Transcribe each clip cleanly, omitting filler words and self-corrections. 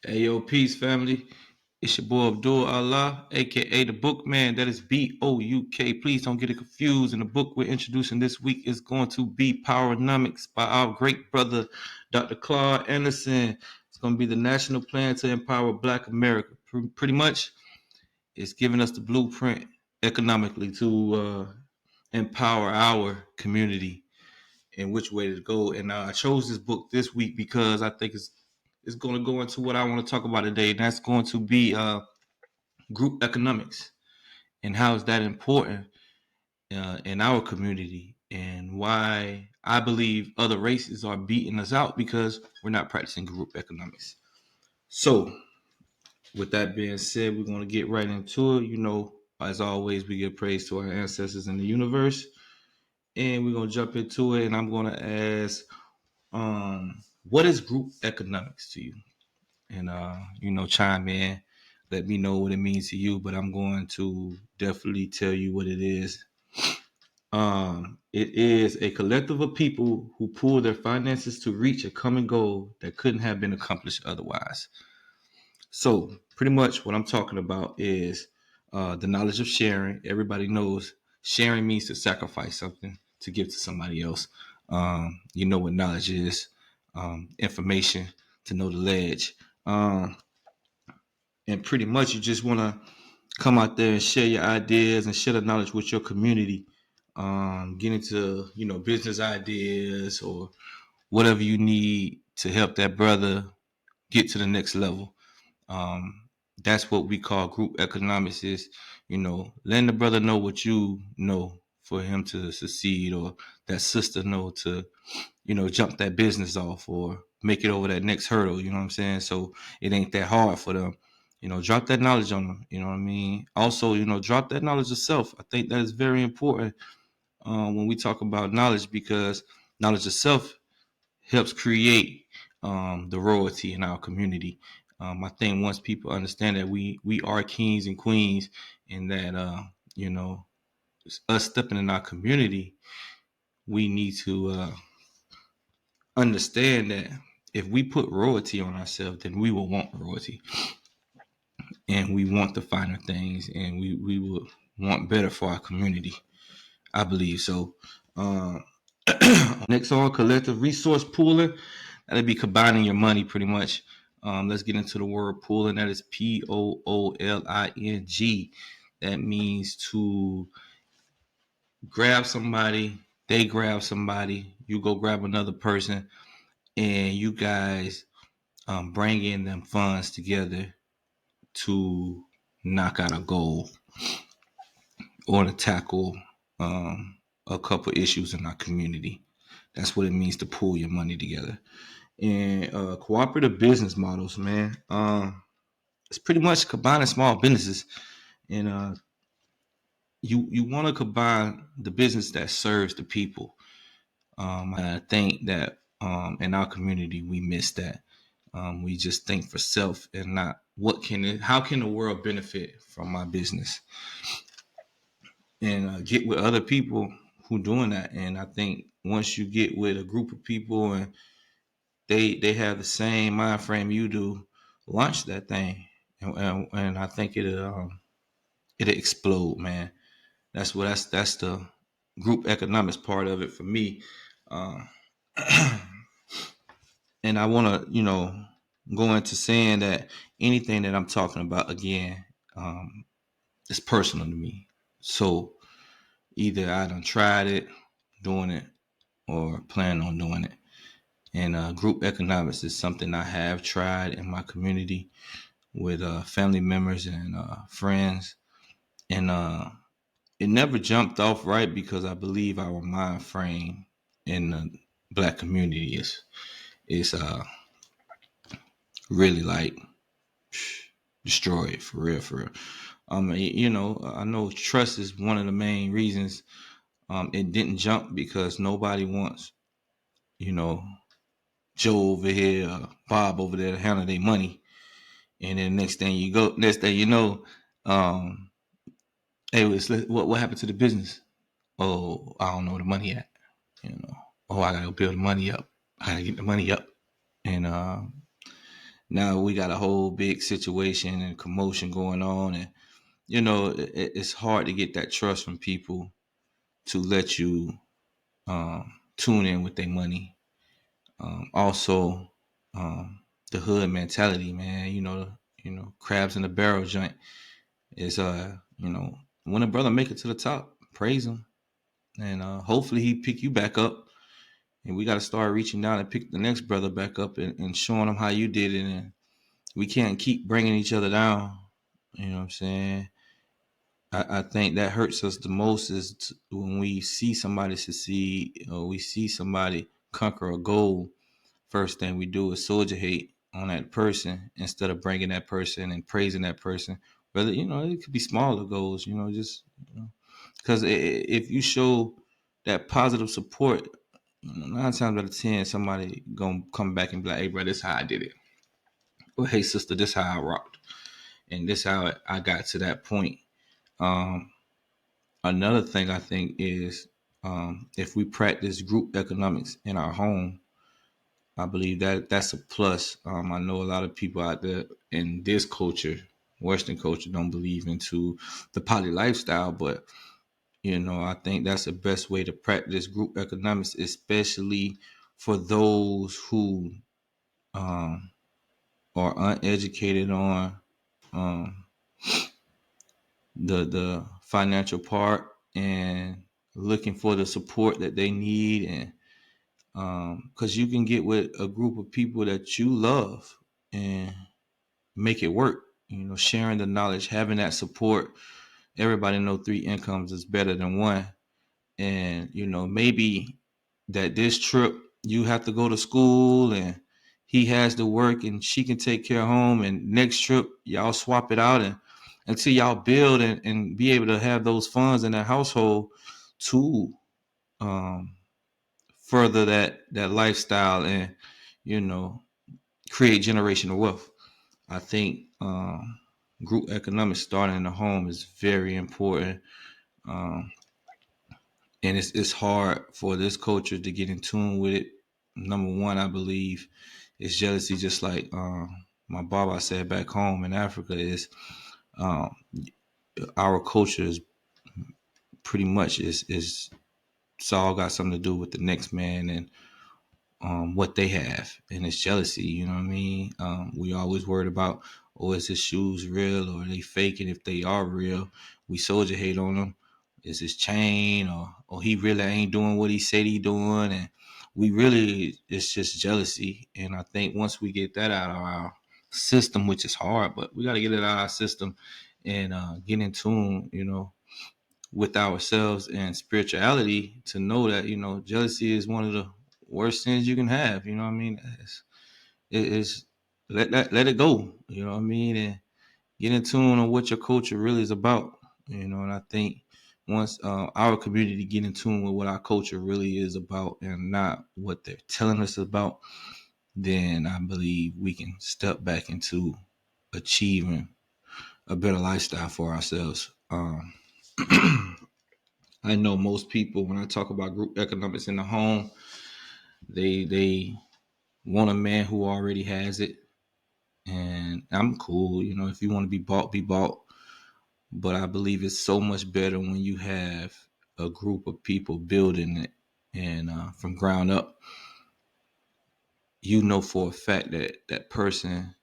Hey yo, peace family. It's your boy Abdul Allah, aka the Bookman. That is Bouk. Please don't get it confused. And the book we're introducing this week is going to be Powernomics by our great brother, Dr. Claude Anderson. It's going to be the national plan to empower Black America. Pretty much, it's giving us the blueprint economically to empower our community and which way to go. And I chose this book this week because I think it's going to go into what I want to talk about today, and that's going to be group economics and how is that important in our community, and why I believe other races are beating us out because we're not practicing group economics. So, with that being said, we're going to get right into it. As always, we give praise to our ancestors in the universe, and we're going to jump into it. And I'm going to ask, what is group economics to you? And chime in, let me know what it means to you. But I'm going to definitely tell you what it is. It is a collective of people who pool their finances to reach a common goal that couldn't have been accomplished otherwise. So, pretty much what I'm talking about is the knowledge of sharing. Everybody knows sharing means to sacrifice something to give to somebody else. You know what knowledge is, information to know the ledge. And pretty much you just want to come out there and share your ideas and share the knowledge with your community. Get into business ideas or whatever you need to help that brother get to the next level. That's what we call group economics. Is letting the brother know what you know for him to succeed, or that sister know to jump that business off or make it over that next hurdle. You know what I'm saying? So it ain't that hard for them. Drop that knowledge on them. You know what I mean? Also, drop that knowledge of self. I think that is very important when we talk about knowledge, because knowledge of self helps create the royalty in our community. I think once people understand that we are kings and queens, and that us stepping in our community, we need to understand that if we put royalty on ourselves, then we will want royalty, and we want the finer things, and we will want better for our community. I believe so. Next on collective resource pooling, that'd be combining your money pretty much. Let's get into the word pooling. That is Pooling. That means to grab somebody, they grab somebody, you go grab another person, and you guys bring in them funds together to knock out a goal or to tackle a couple issues in our community. That's what it means to pool your money together. And cooperative business models, man. It's pretty much combining small businesses, and you want to combine the business that serves the people. I think that in our community we miss that. We just think for self and not how can the world benefit from my business, and get with other people who doing that. And I think once you get with a group of people and they have the same mind frame you do, launch that thing, and I think it'll explode, man. That's the group economics part of it for me. Uh, and I want to go into saying that anything that I'm talking about again is personal to me. So either I done tried it, doing it, or plan on doing it. And group economics is something I have tried in my community with family members and friends, and it never jumped off right because I believe our mind frame in the black community is really like destroyed for real, for real. I know trust is one of the main reasons it didn't jump, because nobody wants you know Joe over here, Bob over there to handle their money, and then next thing you know, um, hey, what happened to the business? Oh, I don't know where the money at. You know, oh, I gotta go build the money up. I gotta get the money up, and now we got a whole big situation and commotion going on, and it's hard to get that trust from people to let you tune in with their money. Also, the hood mentality, man. Crabs in the barrel joint is when a brother make it to the top, praise him, and hopefully he pick you back up. And we got to start reaching down and pick the next brother back up and showing them how you did it. And we can't keep bringing each other down. You know what I'm saying? I think that hurts us the most is when we see somebody succeed or we see somebody conquer a goal. First thing we do is soldier hate on that person instead of bringing that person and praising that person. Whether it could be smaller goals. Just because if you show that positive support, 9 times out of 10, somebody gonna come back and be like, "Hey, bro, this how I did it." Or, "Hey, sister, this how I rocked," and this how I got to that point. Um, Another thing I think is if we practice group economics in our home, I believe that that's a plus. I know a lot of people out there in this culture, Western culture, don't believe into the poly lifestyle, but I think that's the best way to practice group economics, especially for those who um, are uneducated on um, the financial part and looking for the support that they need, and because you can get with a group of people that you love and make it work. Sharing the knowledge, having that support. Everybody know 3 incomes is better than one, and maybe that this trip you have to go to school and he has to work and she can take care of home, and next trip y'all swap it out and until y'all build and be able to have those funds in that household to um, further that lifestyle and you know create generational wealth. I think group economics starting in the home is very important. um, and it's hard for this culture to get in tune with it. Number one, I believe, is jealousy. Just like my Baba said back home in Africa, is um, our culture is pretty much is it's all got something to do with the next man and what they have, and it's jealousy. You know what I mean? We always worried about, oh, is his shoes real or are they faking? If they are real, we soldier hate on them. Is his chain or he really ain't doing what he said he doing? And we really, it's just jealousy. And I think once we get that out of our system, which is hard, but we got to get it out of our system and get in tune, with ourselves and spirituality to know that jealousy is one of the worst sins you can have. You know what I mean? It's let it go. You know what I mean? And get in tune on what your culture really is about. And I think once our community get in tune with what our culture really is about and not what they're telling us about, then I believe we can step back into achieving a better lifestyle for ourselves. I know most people, when I talk about group economics in the home, they want a man who already has it, and I'm cool. If you want to be bought, be bought. But I believe it's so much better when you have a group of people building it, and from ground up, for a fact that that person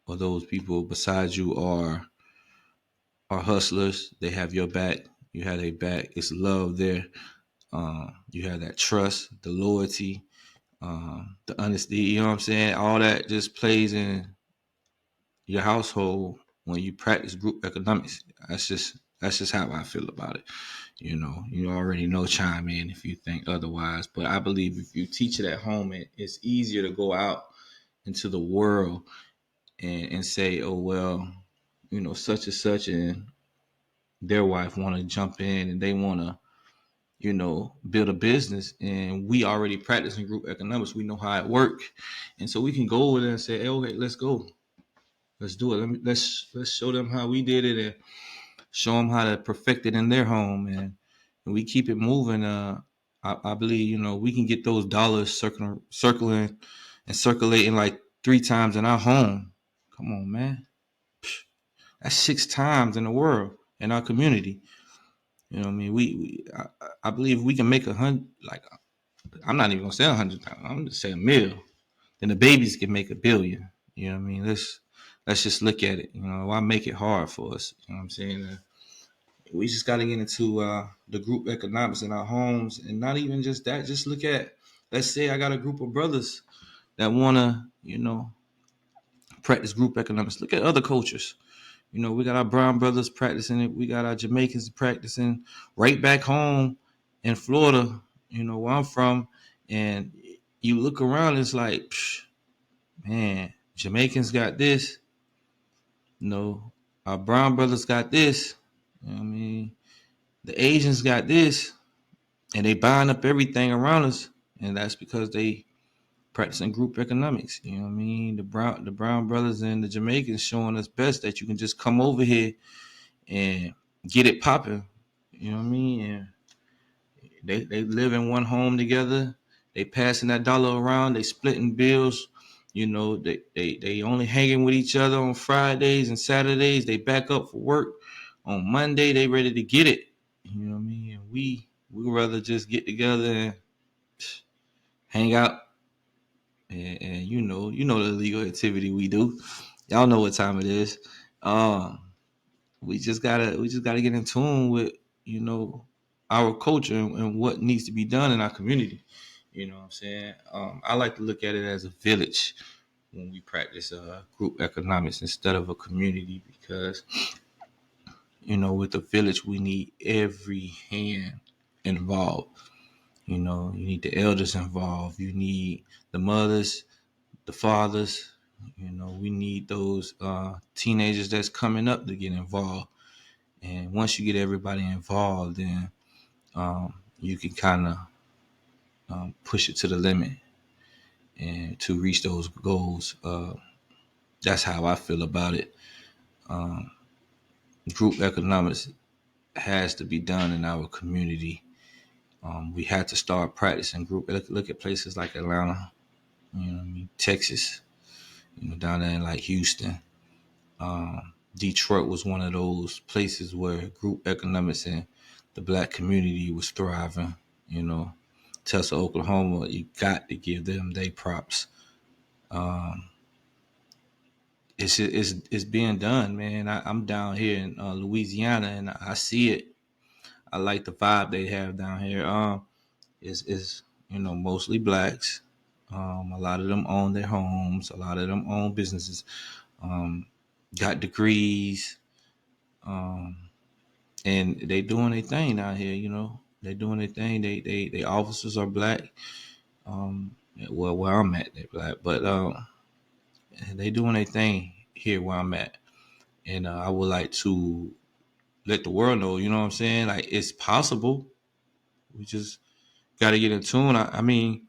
or those people beside you are hustlers. They have your back. You have their back. It's love there. You have that trust, the loyalty, the honesty. You know what I'm saying? All that just plays in your household when you practice group economics. That's just how I feel about it. You already know, chime in if you think otherwise. But I believe if you teach it at home, it's easier to go out into the world and say, oh well, such and such and their wife want to jump in and they want to build a business, and we already practicing group economics. We know how it work, and so we can go over there and say, hey, okay, let's go, let's do it. Let's show them how we did it and show them how to perfect it in their home, and we keep it moving. I believe we can get those dollars circling and circulating like 3 times in our home, Come on, man. That's 6 times in the world in our community. You know what I mean? I believe we can make 100. Like, I'm not even gonna say 100,000. I'm just saying a mil. Then the babies can make 1 billion. You know what I mean? Let's just look at it. You know, why make it hard for us? You know what I'm saying? We just got to get into the group economics in our homes, and not even just that. Just look at, let's say I got a group of brothers that wanna, practice group economics. Look at other cultures. You know, we got our brown brothers practicing it. We got our Jamaicans practicing right back home in Florida, where I'm from. And you look around, it's like, man, Jamaicans got this. Our brown brothers got this. You know what I mean? The Asians got this. And they buying up everything around us. And that's because they practicing group economics. You know what I mean? The brown brothers and the Jamaicans showing us best that you can just come over here and get it popping. You know what I mean? And they live in one home together. They passing that dollar around. They splitting bills. They only hanging with each other on Fridays and Saturdays. They back up for work on Monday. They ready to get it. You know what I mean? And we rather just get together and hang out. And the illegal activity we do. Y'all know what time it is. Um, we just gotta get in tune with our culture and what needs to be done in our community. You know what I'm saying? I like to look at it as a village when we practice group economics instead of a community, because with the village we need every hand involved. You need the elders involved. You need the mothers, the fathers. We need those teenagers that's coming up to get involved. And once you get everybody involved, then you can kind of push it to the limit and to reach those goals. That's how I feel about it. Group economics has to be done in our community. We had to start practicing group. Look at places like Atlanta, Texas, down there in like Houston. Detroit was one of those places where group economics and the black community was thriving. Tulsa, Oklahoma, you got to give them their props. It's being done, man. I'm down here in Louisiana, and I see it. I like the vibe they have down here. Is mostly blacks. A lot of them own their homes. A lot of them own businesses. Got degrees. And they doing their thing down here. They doing their thing. They officers are black. Well, where I'm at, they're black, but they doing their thing here where I'm at, and I would like to let the world know. You know what I'm saying? Like, it's possible. We just got to get in tune. I mean,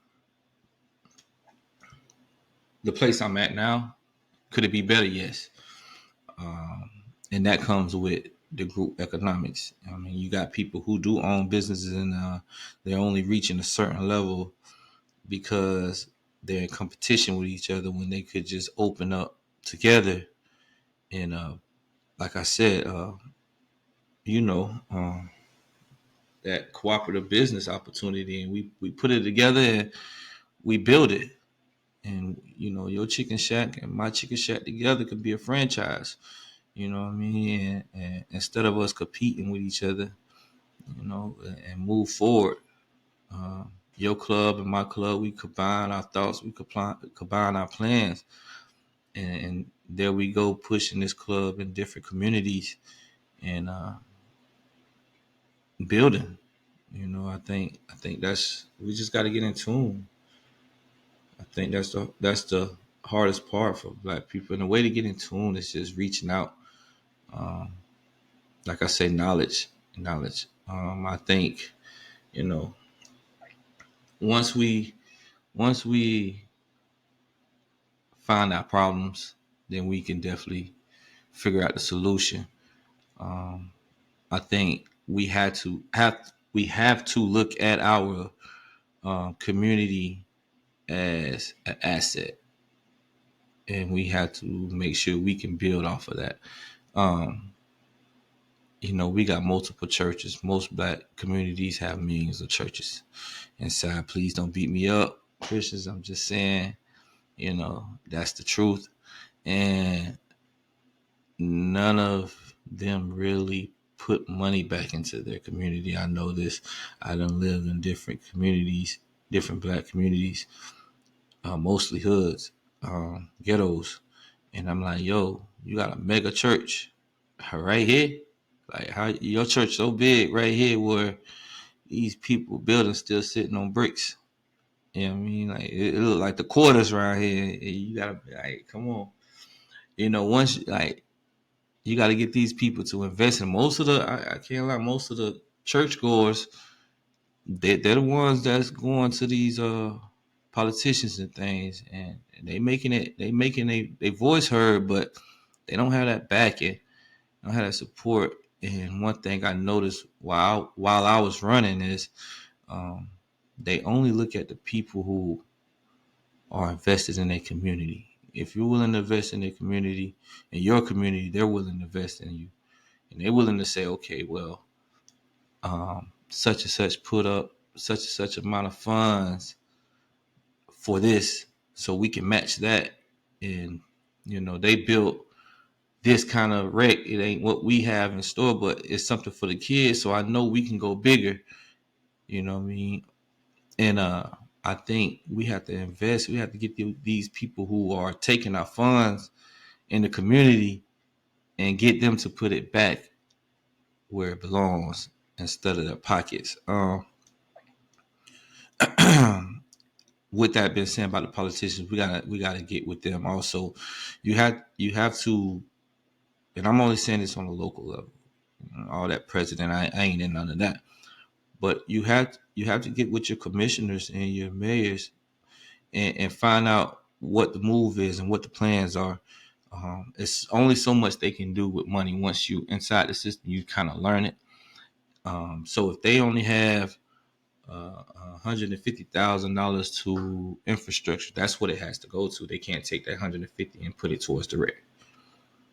the place I'm at now, could it be better? Yes, and that comes with the group economics. I mean, you got people who do own businesses, and they're only reaching a certain level because they're in competition with each other when they could just open up together. And like I said, you know, um, that cooperative business opportunity, and we put it together and we build it. And your chicken shack and my chicken shack together could be a franchise. You know what I mean? And instead of us competing with each other, and move forward. Your club and my club, we combine our thoughts, we combine our plans, and there we go, pushing this club in different communities and building. I think that's, we just got to get in tune. I think that's the hardest part for black people, and the way to get in tune is just reaching out. Like I say, knowledge. I think you know once we find our problems, then we can definitely figure out the solution. I think we have to look at our community as an asset. and we have to make sure we can build off of that. Um, we got multiple churches. Most black communities have millions of churches inside. Please don't beat me up, Christians. I'm just saying, that's the truth. And none of them really put money back into their community. I know this. I done lived in different communities, different black communities, mostly hoods, ghettos. And I'm like, yo, you got a mega church right here. Like, how your church so big right here where these people buildings still sitting on bricks. You know what I mean? Like, it look like the quarters around here. And you gotta be like, come on. Once like you got to get these people to invest in most of the. I can't lie, most of the churchgoers, they're the ones that's going to these politicians and things, and they making a voice heard, but they don't have that backing, don't have that support. And one thing I noticed while I was running is, um, they only look at the people who are invested in their community. If you're willing to invest in their community, in your community, they're willing to invest in you, and they're willing to say, okay, well, such and such put up such and such amount of funds for this, so we can match that. And they built this kind of wreck. It ain't what we have in store, but it's something for the kids. So I know we can go bigger. You know what I mean? And I think we have to invest. We have to get these people who are taking our funds in the community and get them to put it back where it belongs instead of their pockets. With that being said about the politicians, we gotta get with them also. You have to, and I'm only saying this on a local level. All that president, I ain't in none of that. But you have to get with your commissioners and your mayors, and find out what the move is and what the plans are. It's only so much they can do with money once you inside the system. You kind of learn it. So if they only have $150,000 to infrastructure, that's what it has to go to. They can't take that 150 and put it towards the rec.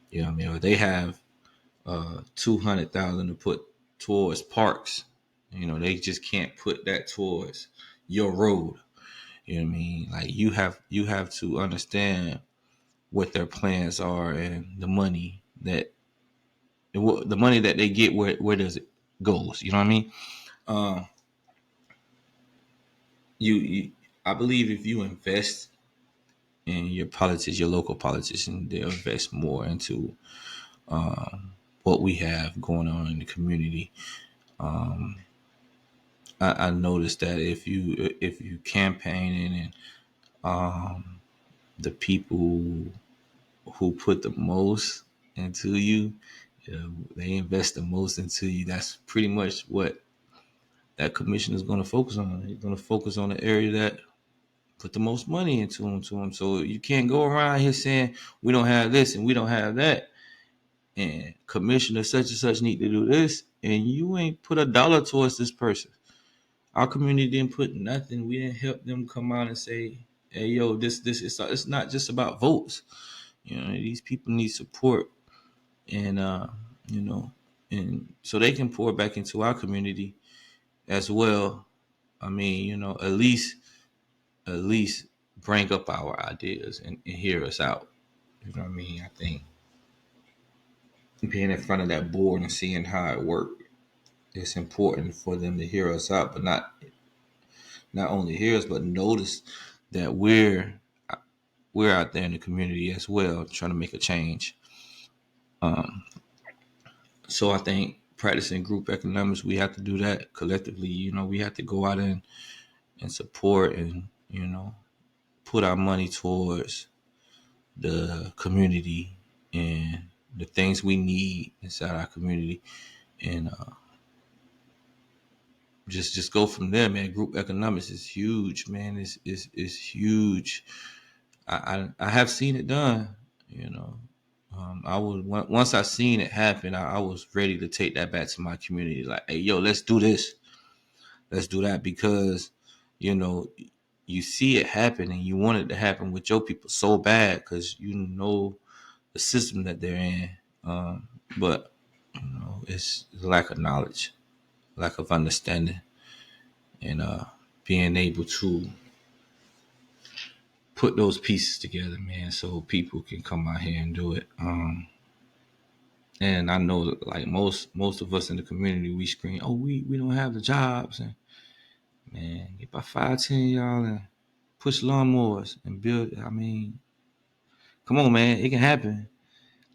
You know what I mean? Or they have 200,000 to put towards parks. They just can't put that towards your road. You know what I mean? Like, you have to understand what their plans are, and the money that they get, where does it goes. You know what I mean? Um, you I believe if you invest in your politics, your local politician, they'll invest more into what we have going on in the community. Um, I noticed that if you campaigning, and the people who put the most into you, they invest the most into you. That's pretty much what that commission is going to focus on. They're going to focus on the area that put the most money into them. So you can't go around here saying we don't have this and we don't have that, and commissioner such and such need to do this, and you ain't put a dollar towards this person. Our community didn't put nothing. We didn't help them come out and say, "Hey, yo, this is." It's not just about votes. These people need support, and you know, and so they can pour back into our community as well. I mean, at least bring up our ideas and hear us out. You know what I mean? I think being in front of that board and seeing how it works, it's important for them to hear us out, but not only hear us, but notice that we're out there in the community as well, trying to make a change. So I think practicing group economics, we have to do that collectively. We have to go out and support, and put our money towards the community and the things we need inside our community, and just go from there, man. Group economics is huge, man. It's huge. I have seen it done. You know, I was once I seen it happen, I was ready to take that back to my community. Like, hey, yo, let's do this, let's do that, because you know you see it happen and you want it to happen with your people so bad because you know the system that they're in. But it's lack of knowledge, lack of understanding, and being able to put those pieces together, man, so people can come out here and do it. And I know, like most of us in the community, we scream, "Oh, we don't have the jobs," and man, get about 5, 10 y'all and push lawnmowers and build. I mean, come on, man, it can happen.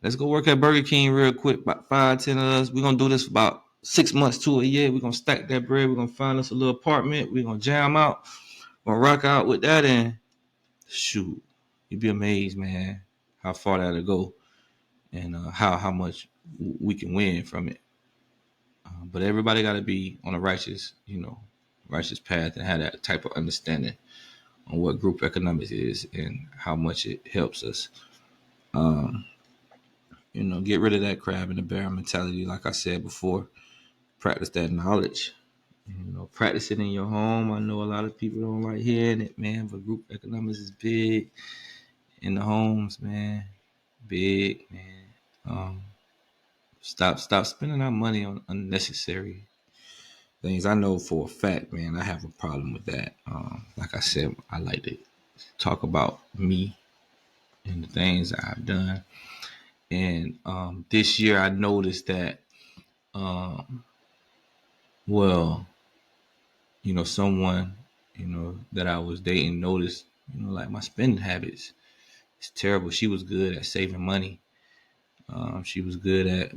Let's go work at Burger King real quick. About 5, 10 of us. We're gonna do this for about 6 months to a year. We're gonna stack that bread. We're gonna find us a little apartment. We're gonna jam out. We're gonna rock out with that, and shoot, you'd be amazed, man, how far that'll go, and how much we can win from it. But everybody got to be on a righteous path and have that type of understanding on what group economics is and how much it helps us. Um, get rid of that crab in the barrel mentality. Like I said before, practice that knowledge. Practice it in your home. I know a lot of people don't like hearing it, man, but group economics is big in the homes, man. Big, man. Um, stop spending our money on unnecessary things. I know for a fact, man, I have a problem with that. Like I said, I like to talk about me and the things that I've done. And this year I noticed that, um, well, someone, that I was dating noticed, like my spending habits. It's terrible. She was good at saving money. She was good at,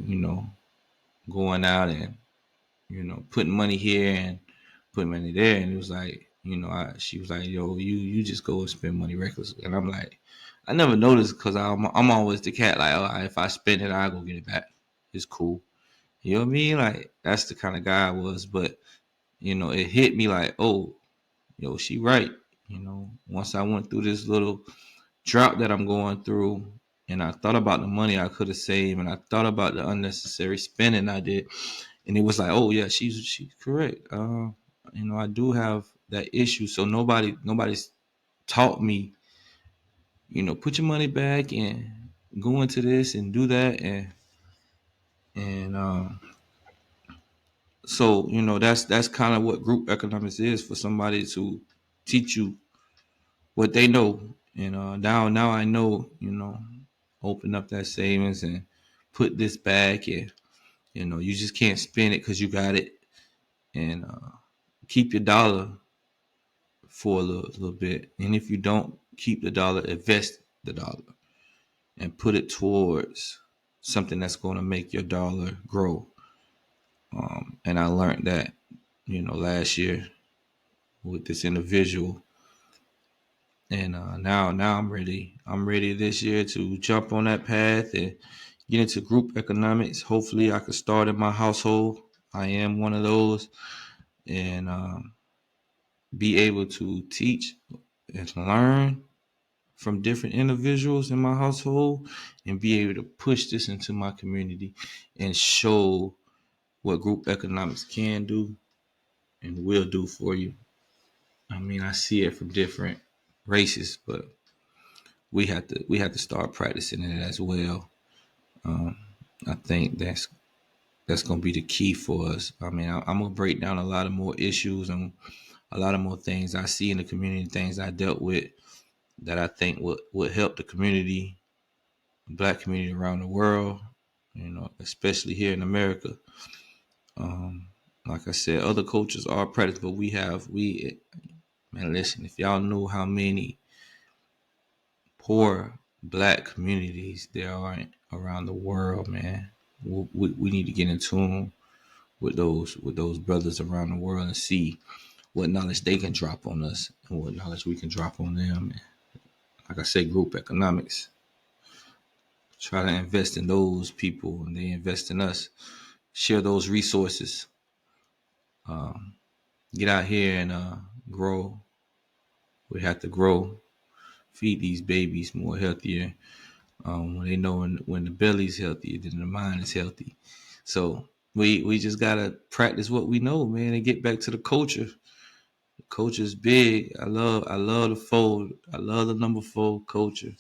going out and, putting money here and putting money there. And it was like, she was like, yo, you just go and spend money recklessly. And I'm like, I never noticed because I'm always the cat. Like, oh, if I spend it, I'll go get it back. It's cool. You know what I mean? Like, that's the kind of guy I was. But, it hit me like, oh, she right. Once I went through this little drought that I'm going through, and I thought about the money I could have saved, and I thought about the unnecessary spending I did, and it was like, oh yeah, she's correct. I do have that issue, so nobody's taught me, put your money back and go into this and do that, and so that's kind of what group economics is, for somebody to teach you what they know. And now I know, open up that savings and put this back, and you just can't spend it because you got it, and keep your dollar for a little bit. And if you don't keep the dollar, invest the dollar and put it towards something that's going to make your dollar grow. And I learned that, last year with this individual. And now I'm ready. I'm ready this year to jump on that path and get into group economics. Hopefully, I can start in my household. I am one of those, and be able to teach and learn from different individuals in my household, and be able to push this into my community and show what group economics can do and will do for you. I mean, I see it from different races, but we have to start practicing it as well. Um, I think that's gonna be the key for us. I mean, I'm gonna break down a lot of more issues and a lot of more things I see in the community, things I dealt with that I think would help the community, Black community around the world. Especially here in America. Um, like I said, other cultures are predators, but we man, listen, if y'all know how many poor Black communities there are around the world, man, we need to get in tune with those brothers around the world and see what knowledge they can drop on us and what knowledge we can drop on them. Like I said, group economics. Try to invest in those people and they invest in us. Share those resources. Um, get out here and grow. We have to grow. Feed these babies more healthier. When they know when the belly's healthy, then the mind is healthy. So we just gotta practice what we know, man, and get back to the culture. Culture is big. I love the fold. I love the number 4 culture,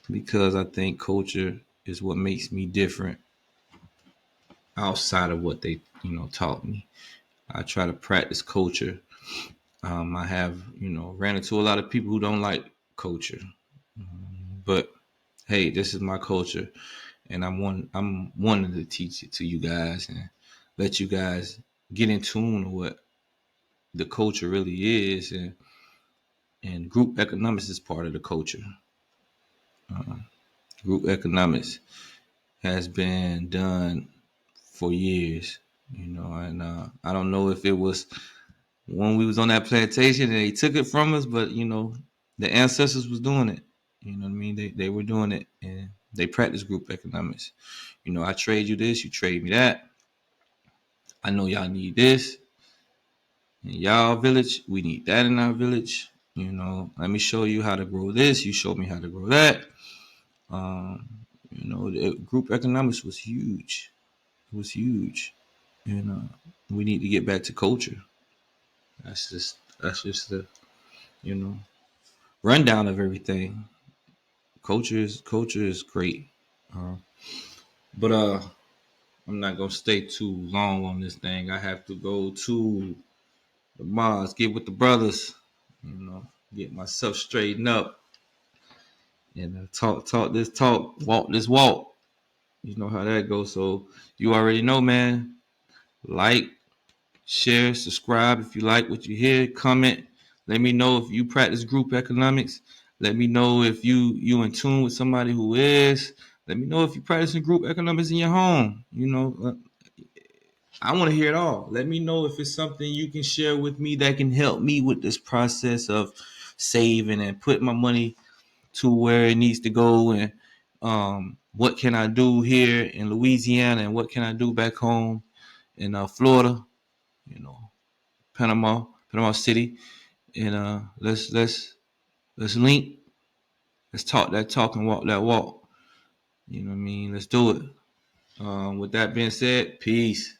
because I think culture is what makes me different outside of what they taught me. I try to practice culture. I have ran into a lot of people who don't like culture, but hey, this is my culture, and I'm wanting to teach it to you guys and let you guys get in tune with what the culture really is, and group economics is part of the culture. Group economics has been done for years, and I don't know if it was when we was on that plantation and they took it from us, but the ancestors was doing it. You know what I mean? They were doing it, and they practice group economics. I trade you this, you trade me that. I know y'all need this in y'all village. We need that in our village. Let me show you how to grow this. You show me how to grow that. Um, the group economics was huge. It was huge, and we need to get back to culture. That's just the you know rundown of everything. Culture is great, uh, but I'm not gonna stay too long on this thing. I have to go to the mosque, get with the brothers, get myself straightened up, and talk this talk, walk this walk. You know how that goes. So you already know, man. Like, share, subscribe if you like what you hear. Comment. Let me know if you practice group economics. Let me know if you in tune with somebody who is. Let me know if you practicing group economics in your home. I want to hear it all. Let me know if it's something you can share with me that can help me with this process of saving and put my money to where it needs to go, and what can I do here in Louisiana, and what can I do back home in Florida, you know, Panama City, and let's link, let's talk that talk and walk that walk. You know what I mean? Let's do it. With that being said, peace.